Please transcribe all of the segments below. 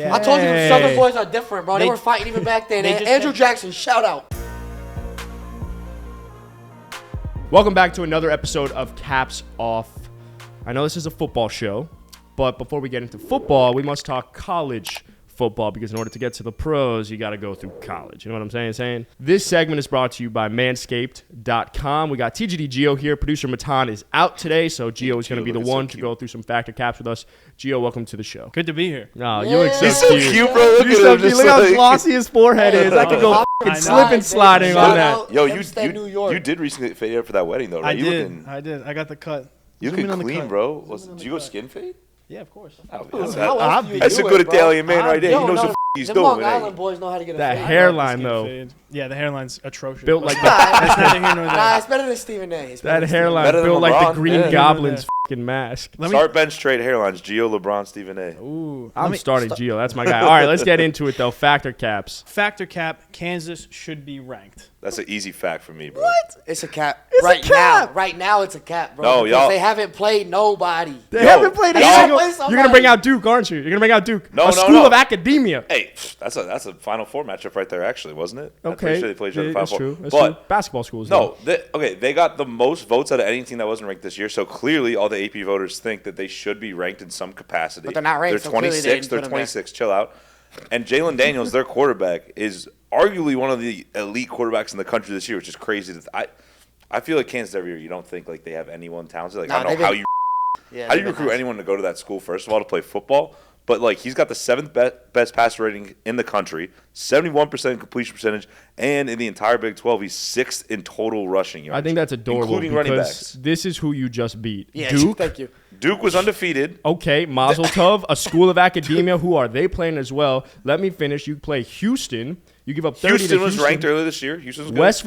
Yeah. I told you the Southern boys are different, bro. They were fighting even back then. Andrew Jackson, shout out. Welcome back to another episode of Caps Off. I know this is a football show, but before we get into football, we must talk college football because in order to get to the pros, you got to go through college. You know what I'm saying? This segment is brought to you by Manscaped.com. We got TGD Gio here. Producer Matan is out today, so Gio is going to be the one to go through some factor caps with us. Gio, welcome to the show. Good to be here. Oh, you look so He's so cute, bro. Look You're so cute. Look how glossy his forehead is. I could go slip and sliding on that. Yo, you did recently fade up for that wedding, though, right? I did. I got the cut. You looking clean, bro. Did you go skin fade? Yeah, of course. That's a good Italian man right there. He knows what he's doing. Long Island boys know how to get a that fade. hairline, though. Fade. Yeah, the hairline's atrocious. Built like that's neither here nor there. Nah, it's better than Stephen A. That hairline built like the Green Goblin's fucking mask. Start bench trade hairlines. Gio, LeBron, Stephen A. Ooh, I'm starting Gio. That's my guy. All right, let's get into it, though. Factor caps. Factor cap, Kansas should be ranked. That's an easy fact for me, bro. What? It's a cap. It's a cap. Right now, it's a cap, bro. No, y'all. They haven't played nobody. They haven't played a single. You're going to bring out Duke, aren't you? You're going to bring out Duke. No, School of academia. Hey, that's a Final Four matchup right there, actually, wasn't it? Okay. I'm pretty sure they played each other in the Final Four. That's true. Basketball schools. No, they got the most votes out of any team that wasn't ranked this year, so clearly all the AP voters think that they should be ranked in some capacity. But they're not ranked, They're so clearly 26. They're 26. Chill out. And Jalen Daniels, their quarterback, is arguably one of the elite quarterbacks in the country this year, which is crazy. I feel like Kansas every year, you don't think like they have anyone talented. Like, I don't know how you recruit anyone to go to that school, first of all, to play football. But, like, he's got the 7th best passer rating in the country, 71% completion percentage, and in the entire Big 12, he's 6th in total rushing yards. I think that's adorable including running backs. This is who you just beat. Yeah, Duke. Thank you. Duke was undefeated. Okay, Mazel Tov, a school of academia. Who are they playing as well? Let me finish. You play Houston. You give up 30 to Houston. Was ranked earlier this year. Houston was good. West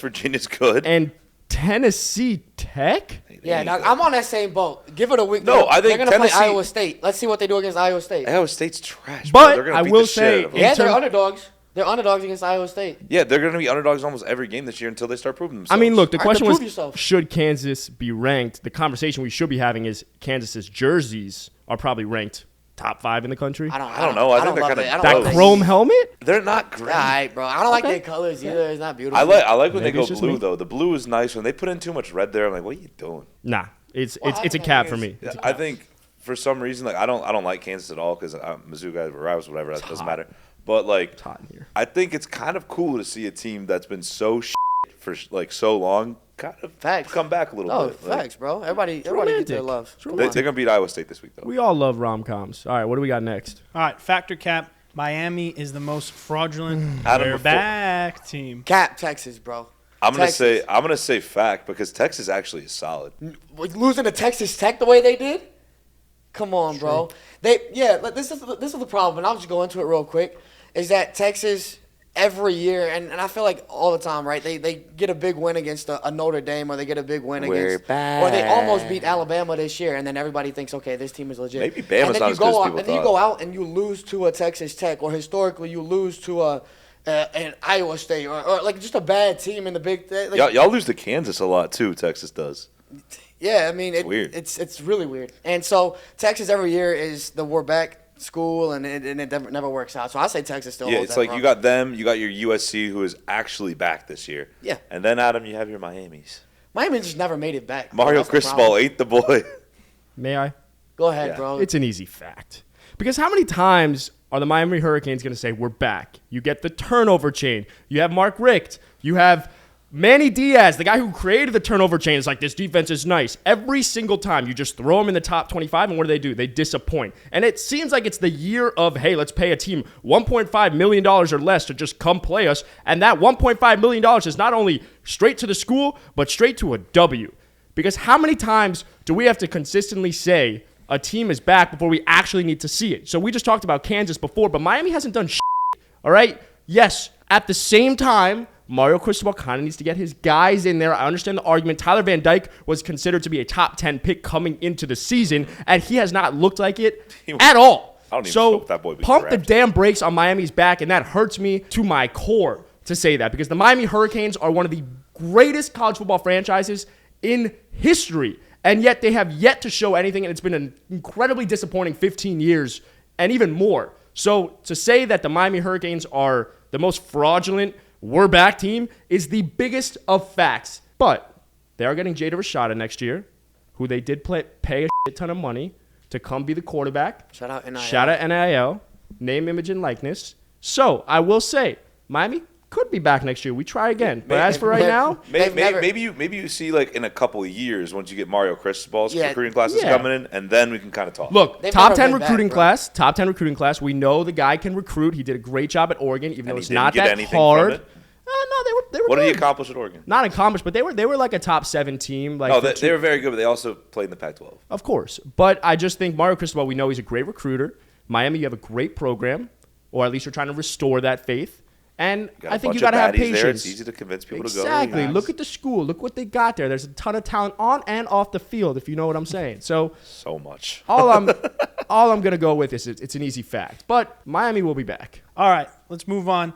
Virginia's good. And Tennessee Tech? Yeah, now, I'm on that same boat. Give it a week. No, I think they're going to play Iowa State. Let's see what they do against Iowa State. Iowa State's trash. But I will say, they're underdogs. They're underdogs against Iowa State. Yeah, they're going to be underdogs almost every game this year until they start proving themselves. I mean, look, the question was, should Kansas be ranked? The conversation we should be having is Kansas's jerseys are probably ranked top 5 in the country. I don't know. I think they're kind of that chrome helmet. They're not great. All right, bro. I don't like their colors either. It's not beautiful. I like when they go blue though. The blue is nice. When they put in too much red there, I'm like, what are you doing? Nah, it's a cap for me. I think for some reason, like I don't like Kansas at all because I'm Mizzou guys, rivals, whatever. That doesn't matter. But like, I think it's kind of cool to see a team that's been so for like so long kind of come back a little bit. Facts, bro. Everybody get their love. They're gonna beat Iowa State this week though. We all love rom-coms. All right, what do we got next? All right, factor cap. Miami is the most fraudulent back team. Cap Texas, bro. I'm gonna say fact because Texas actually is solid. Losing to Texas Tech the way they did. Come on, bro. This is the problem, and I'll just go into it real quick. Is that Texas every year, and I feel like all the time, right? They get a big win against a Notre Dame, or they get a big win or they almost beat Alabama this year, and then everybody thinks, okay, this team is legit. Maybe Bama's not as good as people thought. And then you go out and you lose to a Texas Tech, or historically you lose to an Iowa State, or like just a bad team in the Big. Like, y'all lose to Kansas a lot too. Texas does. Yeah, I mean, it's really weird. And so Texas every year is we're back school, and it never works out. So I say Texas still. Yeah, it's like you got them, you got your USC who is actually back this year. Yeah. And then Adam, you have your Miami's. Miami just never made it back. Mario Cristobal ain't the boy. May I? Go ahead, bro. It's an easy fact. Because how many times are the Miami Hurricanes going to say, we're back? You get the turnover chain. You have Mark Richt. You have Manny Diaz, the guy who created the turnover chain, is like, this defense is nice. Every single time you just throw them in the top 25, and what do? They disappoint. And it seems like it's the year of, hey, let's pay a team $1.5 million or less to just come play us. And that $1.5 million is not only straight to the school, but straight to a W. Because how many times do we have to consistently say a team is back before we actually need to see it? So we just talked about Kansas before, but Miami hasn't done shit, all right? Yes, at the same time, Mario Cristobal kind of needs to get his guys in there. I understand the argument. Tyler Van Dyke was considered to be a top 10 pick coming into the season, and he has not looked like it at all. I don't even know if that boy pump the damn brakes on Miami's back, and that hurts me to my core to say that, because the Miami Hurricanes are one of the greatest college football franchises in history, and yet they have yet to show anything, and it's been an incredibly disappointing 15 years and even more. So to say that the Miami Hurricanes are the most fraudulent we're back team is the biggest of facts. But they are getting Jada Rashada next year, who they did pay a shit ton of money to come be the quarterback. Shout out NIL. Shout out NIL. Name, image, and likeness. So I will say, Miami could be back next year. We try again. But as for right now, maybe you see like in a couple of years once you get Mario Cristobal's recruiting classes coming in, and then we can kind of talk. Look, top 10 recruiting class. Top 10 recruiting class. We know the guy can recruit. He did a great job at Oregon, even though it's not that hard. No, they were. What good. did he accomplish at Oregon? Not accomplished, but they were like a top 7 team. Like they were very good, but they also played in the Pac-12. Of course, but I just think Mario Cristobal. We know he's a great recruiter. Miami, you have a great program, or at least you're trying to restore that faith. And I think you got to have patience. There. It's easy to convince people to go. Exactly. Look at the school. Look what they got there. There's a ton of talent on and off the field, if you know what I'm saying. So much. all I'm gonna go with is it's an easy fact. But Miami will be back. All right, let's move on.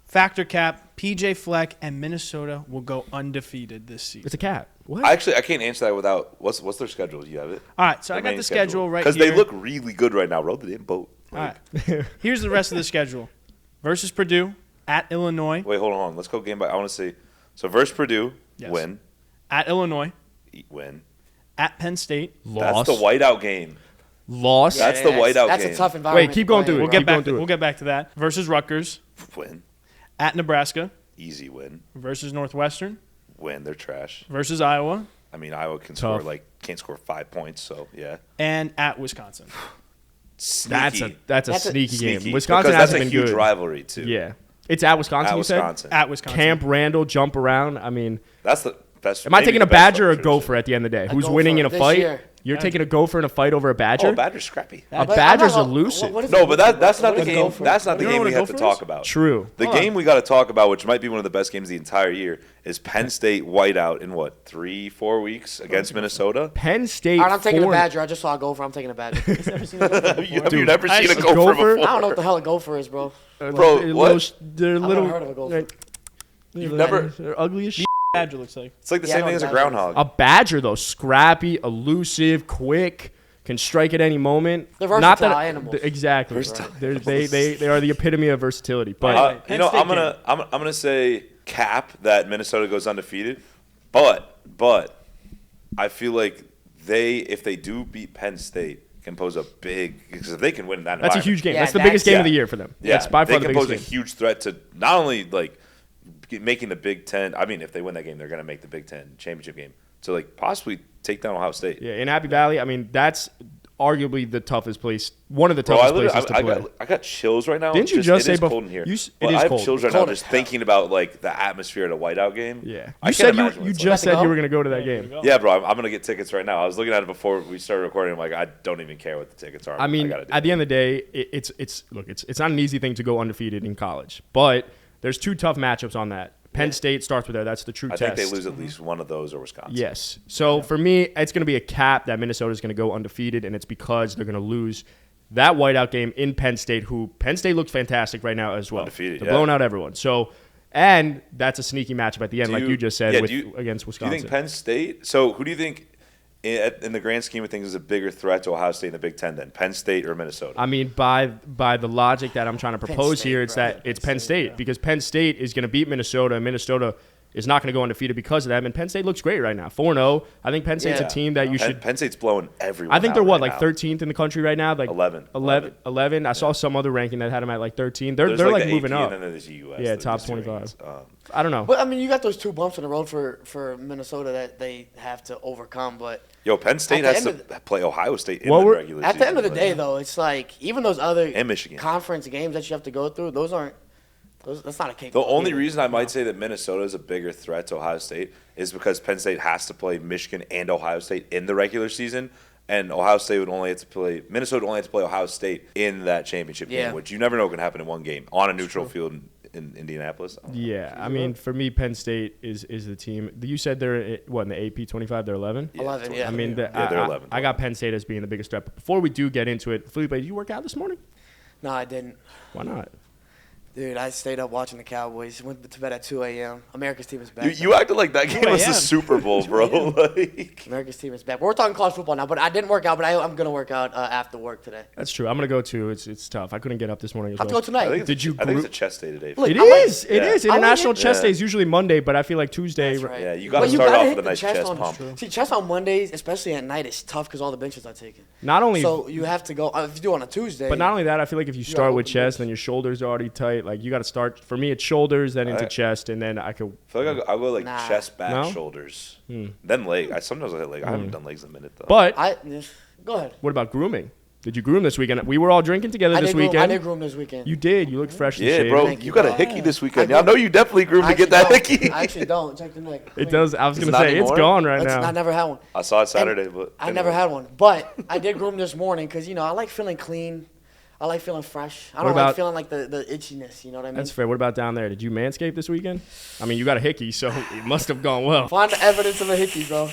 Factor cap, PJ Fleck and Minnesota will go undefeated this season. It's a cap. What? I can't answer that without what's their schedule? You have it? All right, so I got the schedule right here. Because they look really good right now, bro. They didn't boat. All right. Here's the rest of the schedule. Versus Purdue, at Illinois. Wait, hold on. Let's go game by. I want to see. So versus Purdue, win. At Illinois. Win. At Penn State. Loss. That's the whiteout game. Loss. That's the whiteout game. That's a tough environment. Wait, keep going through it. We'll get back to that. Versus Rutgers. Win. At Nebraska. Easy win. Versus Northwestern. Win. They're trash. Versus Iowa. I mean, Iowa can't score 5 points, so yeah. And at Wisconsin. Sneaky. That's a sneaky game. because Wisconsin that's hasn't a been huge good. rivalry too. Yeah. It's at Wisconsin, you said? At Wisconsin. Camp Randall, jump around. I mean, that's the best. am I taking a Badger or a Gopher at the end of the day? Who's winning in a fight? Year. You're taking a Gopher in a fight over a Badger? Oh, Badger's scrappy. A Badger's elusive. No, but that's not the game. That's not the game we have to talk about. True. The game we got to talk about, which might be one of the best games of the entire year, is Penn State whiteout in 3-4 weeks against Minnesota. Penn State. All right, I'm taking a Badger. I just saw a Gopher. I'm taking a Badger. You've never seen a Gopher before? I don't know what the hell a Gopher is, bro. Bro, what? They're little. I've never heard of a Gopher. You've never? They're ugly as shit. Badger looks like. It's like the same thing as a groundhog. A Badger, though, scrappy, elusive, quick, can strike at any moment. They're versatile animals. Exactly. They are the epitome of versatility. But I'm gonna say cap that Minnesota goes undefeated, but I feel like if they do beat Penn State, can pose a big, because if they can win that, that's a huge game. Yeah, that's the biggest game of the year for them. Yeah, that's by far they the can biggest pose a huge threat to not only making the Big Ten. I mean, if they win that game, they're gonna make the Big Ten championship game. So possibly take down Ohio State. Yeah, in Happy Valley. I mean, that's arguably the toughest place. One of the toughest places to play. I got chills right now. Didn't you just say cold in here? It is I have cold. chills right now just thinking about the atmosphere at a whiteout game. Yeah, you said you just said you were going to go to that game. Yeah, bro, I'm going to get tickets right now. I was looking at it before we started recording. I'm like, I don't even care what the tickets are. I mean, at the end of the day, it's not an easy thing to go undefeated in college, but there's 2 tough matchups on that. Penn State starts with there. That's the true test. I think they lose at least one of those or Wisconsin. Yes. So for me, it's going to be a cap that Minnesota's going to go undefeated, and it's because they're going to lose that whiteout game in Penn State, who Penn State looks fantastic right now as well. Undefeated, They're blowing out everyone. So, and that's a sneaky matchup at the end, like you just said, against Wisconsin. Do you think Penn State – so who do you think – in the grand scheme of things, is a bigger threat to Ohio State in the Big Ten than Penn State or Minnesota? I mean, by the logic that I'm trying to propose here, it's Penn State because Penn State is going to beat Minnesota, and Minnesota is not going to go undefeated because of them. And Penn State looks great right now, 4-0. I think Penn State's a team that you should. Penn State's blowing everyone. I think they're right 13th in the country right now, 11. I saw some other ranking that had them at 13. They're the moving AP up. And then there's the US. Yeah, top 25. I don't know. But I mean, you got those 2 bumps in the road for Minnesota that they have to overcome. But Penn State has to play Ohio State in the regular season. At the end of the day, though, it's even those other and Michigan conference games that you have to go through. That's not a cake. The only reason I might say that Minnesota is a bigger threat to Ohio State is because Penn State has to play Michigan and Ohio State in the regular season, and Minnesota would only have to play Ohio State in that championship game, which you never know can happen in one game on a neutral field in Indianapolis. Yeah, I mean, for me, Penn State is the team. You said they're in the AP 25. They're 11. 11, yeah. I mean, they're 11. I got Penn State as being the biggest threat. But before we do get into it, Felipe, did you work out this morning? No, I didn't. Why not? Dude, I stayed up watching the Cowboys. Went to bed at 2 a.m. America's team is back. You acted like that game was the Super Bowl, bro. Like, America's team is back. We're talking college football now, but I didn't work out, but I'm going to work out after work today. That's true. I'm going to go too. It's tough. I couldn't get up this morning as I have to well. go tonight. Did you I think it's a chest day today. Look, It I like- is. It is. I like International it. chest Yeah. day is usually Monday, but I feel like Tuesday. That's right. Yeah, you gotta But start off hit with a the nice chest on- pump. See, chest on Mondays, especially at night, is tough because all the benches are taken. Not only, So you have to go, if you do it on a Tuesday. but not only that, I feel like if you start with open chest, bench. then your shoulders are already tight. Like you got to start. For me, it's shoulders, then into chest, and then I could. I feel like I go like Nah. chest, back, No? shoulders, then leg. Sometimes I hit leg. I haven't done legs in a minute though. But Go ahead. what about grooming? Did you groom this weekend? We were all drinking together I this did groom, weekend. I did groom this weekend. You did. You looked fresh and yeah, shaved. bro, Thank you you, got a bro. hickey this weekend. I I know you definitely groomed to get that actually hickey. don't. I actually don't. Check the neck. It does. I was It's gonna not say it's anymore? gone right I now. never had one. I saw it Saturday, but I never had one. But I did groom this morning because, I like feeling clean. I like feeling fresh. I don't about- like feeling like the itchiness, you know what I mean? That's fair. What about down there? Did you manscape this weekend? I mean, you got a hickey, so it must have gone well. Find the evidence of a hickey, bro.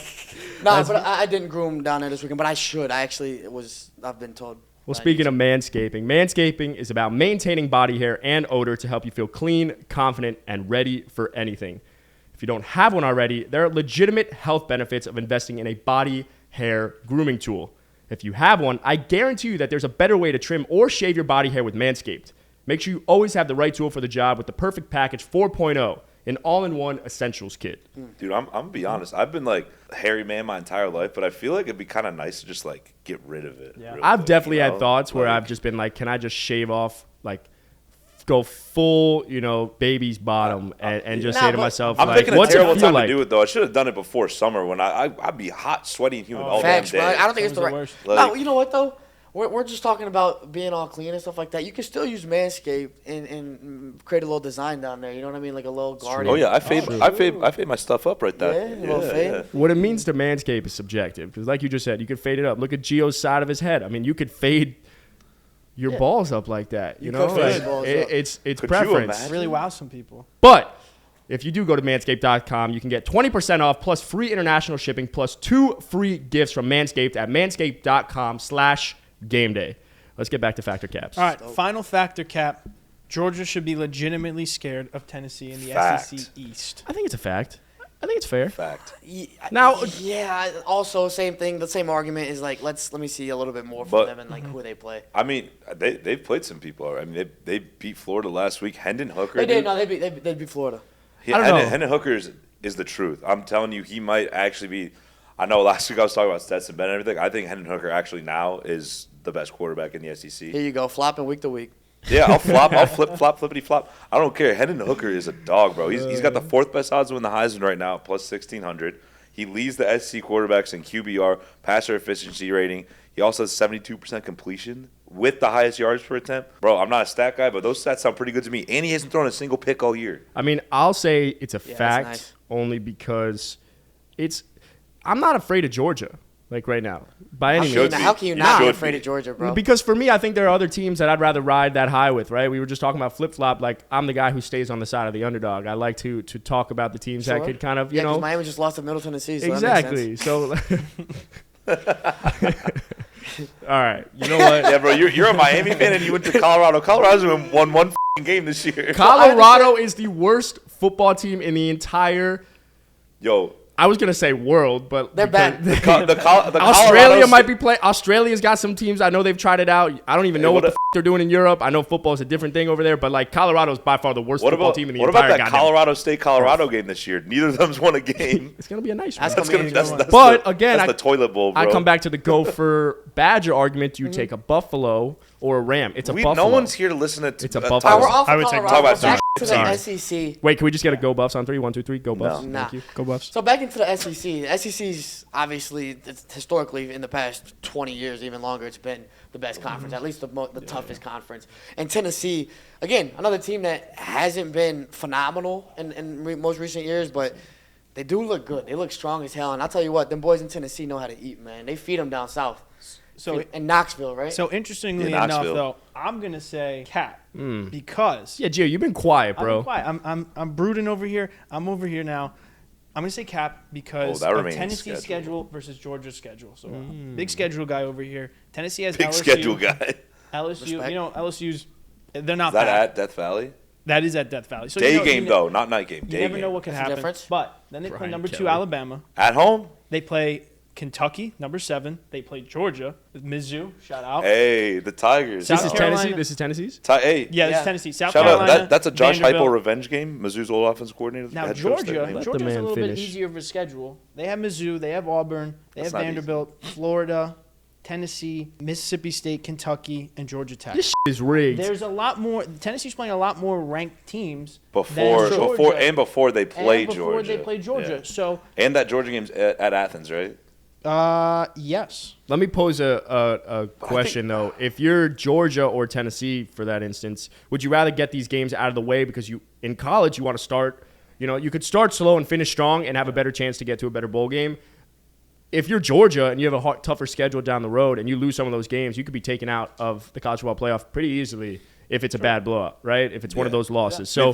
Nah, but I didn't groom down there this weekend, but I should. I've been told. Well, that I speaking need of manscaping, manscaping is about maintaining body hair and odor to help you feel clean, confident, and ready for anything. If you don't have one already, there are legitimate health benefits of investing in a body hair grooming tool. If you have one, I guarantee you that there's a better way to trim or shave your body hair with Manscaped. Make sure you always have the right tool for the job with the Perfect Package 4.0, an all-in-one essentials kit. Dude, I'm gonna be honest. I've been like a hairy man my entire life, but I feel like it'd be kind of nice to just like get rid of it. Yeah. real I've quick, definitely you had know? thoughts where Like, I've just been like, can I just shave off, like, go full, baby's bottom and just Nah, say to but- myself, I'm like, thinking a what's it terrible feel time like? to do it though. I should have done it before summer when I'd be hot, sweaty, and humid all Facts, damn bro. day. I don't think it's the Summer's right. the worst. No, Like- you know what though? We're just talking about being all clean and stuff like that. You can still use Manscaped and create a little design down there. You know what I mean? Like a little garden. Oh yeah, I fade my stuff up right there. Yeah, a little fade. What it means to manscape is subjective because, like you just said, you could fade it up. Look at Gio's side of his head. I mean, you could fade your balls up like that. You You know, could fade like, your balls up. it's Could you preference. imagine? Really wow some people. But if you do go to manscaped.com, you can get 20% off plus free international shipping plus 2 free gifts from Manscaped at manscaped.com/gameday. Let's get back to Factor Caps. All right, final factor cap. Georgia should be legitimately scared of Tennessee in the Fact. SEC East. I think it's a fact. I think it's fair. Fact. Now- yeah. Also, same thing. The same argument is like, let me see a little bit more from But- them and like who they play. I mean, they've played some people. I mean, they beat Florida last week. Hendon Hooker. They did. dude. No, they beat Florida. I don't know. Hendon Hooker is the truth. I'm telling you, he might actually be. I know last week I was talking about Stetson Bennett and everything. I think Hendon Hooker actually now is the best quarterback in the SEC. Here you go, flopping week to week. Yeah, I'll flop. I'll flip, flippity flop. I don't care. Hendon Hooker is a dog, bro. He's got the fourth best odds to win the Heisman right now, plus 1,600. He leads the SEC quarterbacks in QBR, passer efficiency rating. He also has 72% completion with the highest yards per attempt. Bro, I'm not a stat guy, but those stats sound pretty good to me. And he hasn't thrown a single pick all year. I mean, I'll say it's a that's fact nice. only because I'm not afraid of Georgia, like right now, by any should means. be. How can you You not be should afraid be. of Georgia, bro? Because for me, I think there are other teams that I'd rather ride that high with, right? We were just talking about flip-flop. Like, I'm the guy who stays on the side of the underdog. I like to talk about the teams that Sure. could kind of, Yeah, 'cause Miami just lost to Middle Tennessee. So exactly. So, all right. You know what? Yeah, bro, you're a Miami fan and you went to Colorado. Colorado's won one f***ing game this year. Colorado is the worst football team in the entire, Yo, I was going to say world, but They're bad. the Australia Colorado might be playing. Australia's got some teams. I know they've tried it out. I don't even know what what the if- they're doing in Europe. I know football is a different thing over there, but like Colorado's by far the worst What football about team in the what about entire that goddamn. Colorado State Colorado game this year? Neither of them's won a game. It's gonna be a nice one. That's gonna be a good one. But again, that's the toilet bowl, bro. I come back to the Gopher Badger argument. Do you take a Buffalo or a Ram? It's a Buffalo. No one's here to listen to. It's a talk Buffalo. All right, we're off I of would take Colorado. talk about Back two to the teams. SEC. Wait, can we just get a go Buffs on 3? 1, 2, 3. Go Buffs. Nah. Thank you. Go Buffs. So back into the SEC. The SEC's obviously, historically, in the past 20 years, even longer, it's been the best conference, at least the toughest conference. And Tennessee, again, another team that hasn't been phenomenal in most recent years, but they do look good. They look strong as hell. And I'll tell you what, them boys in Tennessee know how to eat, man. They feed them down south. So In Knoxville, right? So interestingly Yeah, enough, Knoxville. though, I'm gonna say cat because Yeah, Gio, you've been quiet, bro. I'm quiet. I'm brooding over here. I'm over here now. I'm gonna say cap because that of remains Tennessee's schedule. schedule versus Georgia's schedule. So big schedule guy over here. Tennessee has Big LSU. schedule guy. LSU, Respect. LSU's they're not Is that bad. at Death Valley? That is at Death Valley. So Day game, though, not night game. You Day never game. know what can That's the happen. difference. But then they play Brian number 2 Kelly. Alabama. At home? They play Kentucky, number 7. They play Georgia with Mizzou. Shout out. Hey, the Tigers. South This is Carolina. Tennessee. This is Tennessee's. Hey, Yeah, this Yeah. is Tennessee. South shout Carolina. out. That's a Josh Vanderbilt. Heupel revenge game. Mizzou's old offensive coordinator. Now head coach there. Georgia, Let the Georgia's man a little finish. bit easier of a schedule. They have Mizzou, they have Auburn, they That's have not Vanderbilt, Florida, Tennessee, Mississippi State, Kentucky, and Georgia Tech. This is rigged. There's a lot more. Tennessee's playing a lot more ranked teams before than Georgia. before they play and before Georgia. they play Georgia. Yeah. So, And that Georgia game's at Athens, right? yes. Let me pose a question, though. If you're Georgia or Tennessee, for that instance, would you rather get these games out of the way because in college you want to start, you could start slow and finish strong and have a better chance to get to a better bowl game. If you're Georgia and you have a tougher schedule down the road and you lose some of those games, you could be taken out of the college football playoff pretty easily if it's a bad blowout, right? If it's one of those losses. So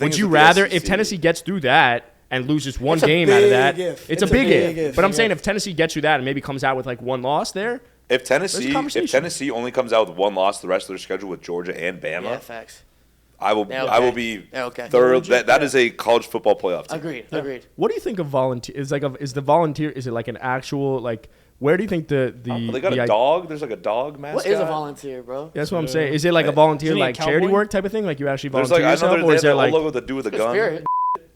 would you rather, if Tennessee gets through that and loses one It's a game out of that, big if. it's a big if. But I'm saying if Tennessee gets you that and maybe comes out with like one loss there, If Tennessee conversation. only comes out with one loss the rest of their schedule with Georgia and Bama, Yeah, facts. I will Yeah, okay. I will be Yeah, okay. thorough. That is a college football playoff team. Agreed. what do you think of volunteer? Is the volunteer? Is it like an actual like? Where do you think the They got the a dog. There's like a dog mascot. What is a volunteer, bro? That's what I'm saying. Is it like a volunteer Isn't he a like charity cowboy? work type of thing? Like you actually There's volunteer like I know yourself, or they is have there the like logo that do with a gun. Spirit.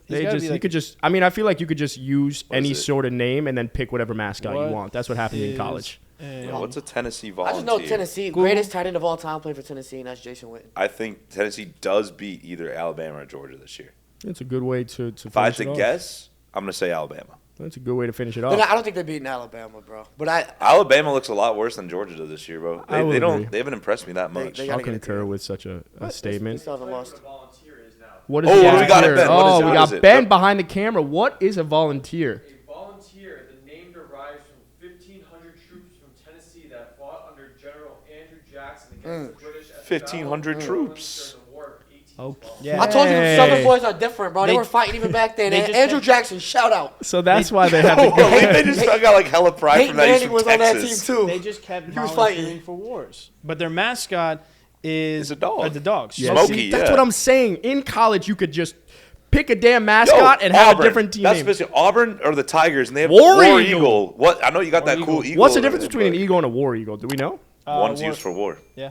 He's gotta be you like- could just? I mean, I feel like you could just use What any is it? sort of name and then pick whatever mascot What you want. That's what happened in is college. Yeah, what's a Tennessee I volunteer? just know Tennessee, greatest tight end of all time, played for Tennessee, and that's Jason Witten. I think Tennessee does beat either Alabama or Georgia this year. It's a good way to If I had finish it to off. guess, I'm gonna say Alabama. That's a good way to finish it But off. I don't think they're beating Alabama, bro. But Alabama looks a lot worse than Georgia does this year, bro. I will They agree. They haven't impressed me that much. they I'll gotta get it concur together. with such a we statement. still haven't lost. What is Oh, a what do we got volunteer? at Ben? What is Oh, it? we What got is it? Ben behind the camera. What is a volunteer? A volunteer, the name derives from 1,500 troops from Tennessee that fought under General Andrew Jackson against the British at the 1,500 Battle of New Orleans troops. during the War of 1812. Okay. Yeah. I told you the Southern boys are different, bro. They They- were fighting even back then. they And just Andrew had- Jackson, shout out. So that's why they have Oh, to go. they just got like hella pride Peyton from that. He's Manning from was on that team Texas. too. They just kept He was volunteering fighting. for wars. But their mascot is It's a dog. The dog. Yeah, Smokey, see, that's yeah. what I'm saying. In college, you could just pick a damn mascot and have Auburn. a different team That's name. basically Auburn or the Tigers, and they have War War Eagle. Eagle. What? I know you got that cool eagle. What's the over difference there, between an but eagle and a war eagle? Do we know? One's war- used for war. Yeah.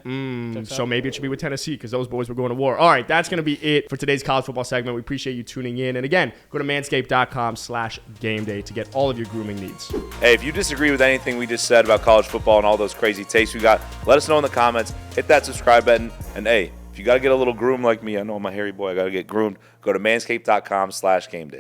So maybe it should be with Tennessee because those boys were going to war. All right, that's going to be it for today's college football segment. We appreciate you tuning in. And again, go to manscaped.com/gameday to get all of your grooming needs. Hey, if you disagree with anything we just said about college football and all those crazy takes we got, let us know in the comments. Hit that subscribe button. And hey, if you got to get a little groom like me, I know I'm a hairy boy, I got to get groomed, go to manscaped.com/gameday.